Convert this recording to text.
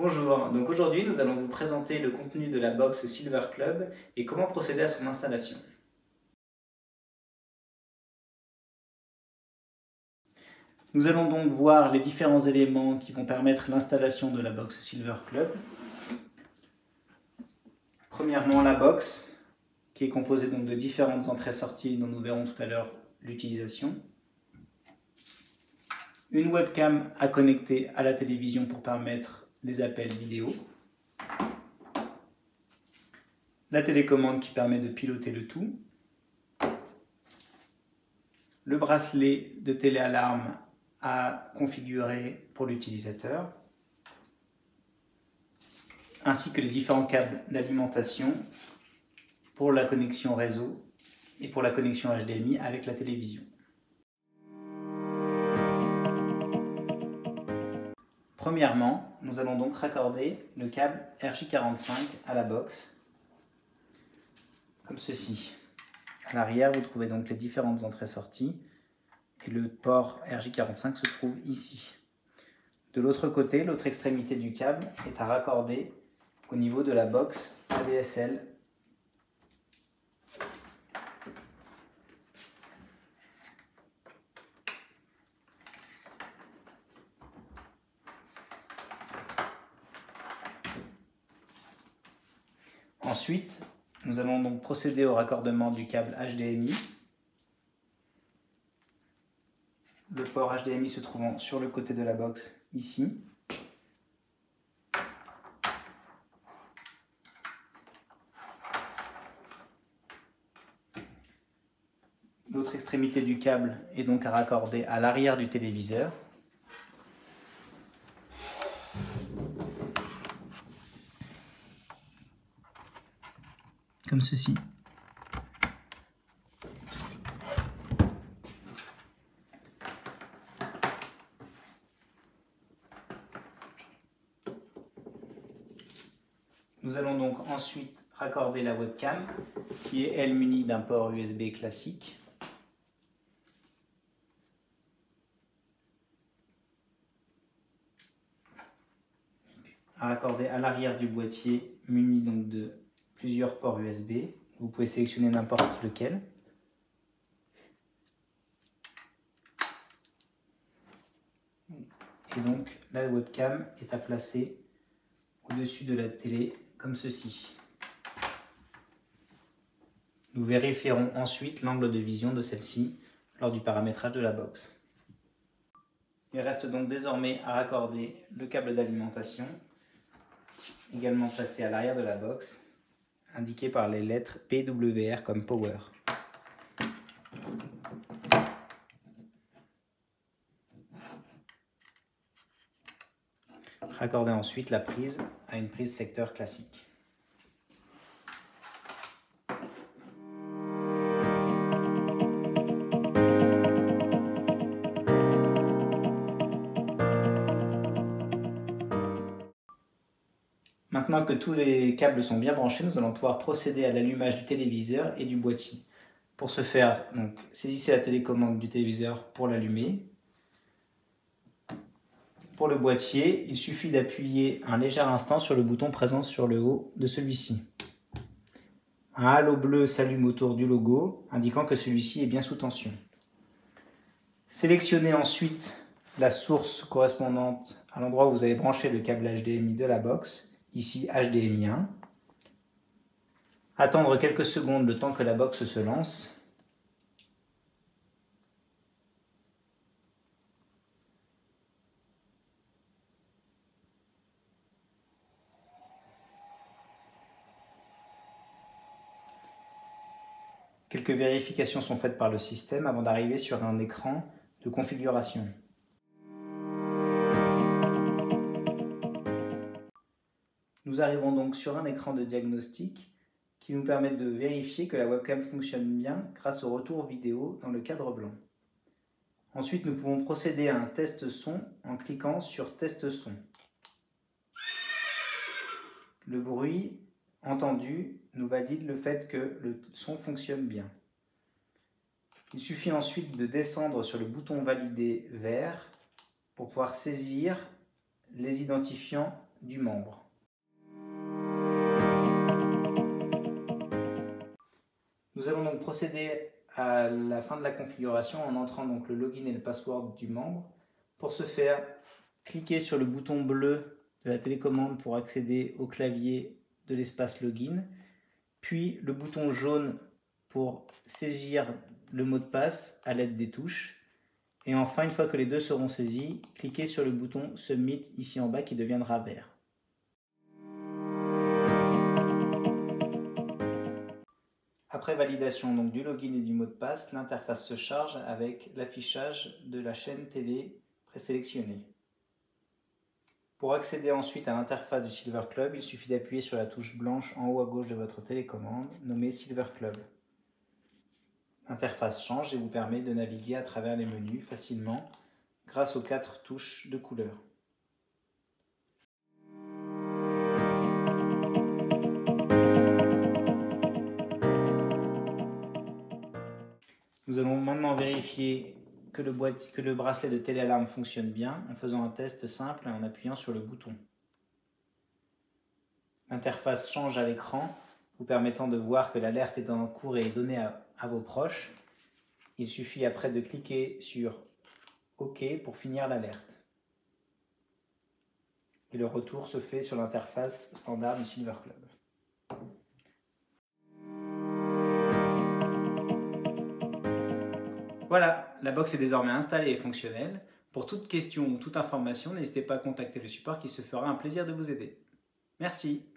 Bonjour, donc aujourd'hui nous allons vous présenter le contenu de la box Silver Club et comment procéder à son installation. Nous allons donc voir les différents éléments qui vont permettre l'installation de la box Silver Club. Premièrement, la box qui est composée donc de différentes entrées-sorties dont nous verrons tout à l'heure l'utilisation. Une webcam à connecter à la télévision pour permettre les appels vidéo. La télécommande qui permet de piloter le tout. Le bracelet de téléalarme à configurer pour l'utilisateur, ainsi que les différents câbles d'alimentation pour la connexion réseau et pour la connexion HDMI avec la télévision. Premièrement, nous allons donc raccorder le câble RJ45 à la box, comme ceci. À l'arrière, vous trouvez donc les différentes entrées-sorties et le port RJ45 se trouve ici. De l'autre côté, l'autre extrémité du câble est à raccorder au niveau de la box ADSL. Ensuite, nous allons donc procéder au raccordement du câble HDMI. Le port HDMI se trouvant sur le côté de la box, ici. L'autre extrémité du câble est donc à raccorder à l'arrière du téléviseur. Comme ceci. Nous allons donc ensuite raccorder la webcam, qui est elle munie d'un port USB classique. À raccorder à l'arrière du boîtier, muni donc de plusieurs ports USB. Vous pouvez sélectionner n'importe lequel. Et donc la webcam est à placer au-dessus de la télé comme ceci. Nous vérifierons ensuite l'angle de vision de celle-ci lors du paramétrage de la box. Il reste donc désormais à raccorder le câble d'alimentation, également placé à l'arrière de la box, indiqué par les lettres PWR comme Power. Raccorder ensuite la prise à une prise secteur classique. Maintenant que tous les câbles sont bien branchés, nous allons pouvoir procéder à l'allumage du téléviseur et du boîtier. Pour ce faire, donc, saisissez la télécommande du téléviseur pour l'allumer. Pour le boîtier, il suffit d'appuyer un léger instant sur le bouton présent sur le haut de celui-ci. Un halo bleu s'allume autour du logo, indiquant que celui-ci est bien sous tension. Sélectionnez ensuite la source correspondante à l'endroit où vous avez branché le câble HDMI de la box, ici HDMI 1. Attendre quelques secondes le temps que la box se lance. Quelques vérifications sont faites par le système avant d'arriver sur un écran de configuration. Nous arrivons donc sur un écran de diagnostic qui nous permet de vérifier que la webcam fonctionne bien grâce au retour vidéo dans le cadre blanc. Ensuite, nous pouvons procéder à un test son en cliquant sur Test son. Le bruit entendu nous valide le fait que le son fonctionne bien. Il suffit ensuite de descendre sur le bouton Valider vert pour pouvoir saisir les identifiants du membre. Nous allons donc procéder à la fin de la configuration en entrant donc le login et le password du membre. Pour ce faire, cliquez sur le bouton bleu de la télécommande pour accéder au clavier de l'espace login, puis le bouton jaune pour saisir le mot de passe à l'aide des touches. Et enfin, une fois que les deux seront saisis, cliquez sur le bouton Submit ici en bas qui deviendra vert. Après validation donc du login et du mot de passe, l'interface se charge avec l'affichage de la chaîne TV présélectionnée. Pour accéder ensuite à l'interface du Silver Club, il suffit d'appuyer sur la touche blanche en haut à gauche de votre télécommande, nommée Silver Club. L'interface change et vous permet de naviguer à travers les menus facilement grâce aux 4 touches de couleur. Nous allons maintenant vérifier que le bracelet de téléalarme fonctionne bien en faisant un test simple et en appuyant sur le bouton. L'interface change à l'écran, vous permettant de voir que l'alerte est en cours et est donnée à vos proches. Il suffit après de cliquer sur OK pour finir l'alerte. Et le retour se fait sur l'interface standard du Silver Club. Voilà, la box est désormais installée et fonctionnelle. Pour toute question ou toute information, n'hésitez pas à contacter le support qui se fera un plaisir de vous aider. Merci.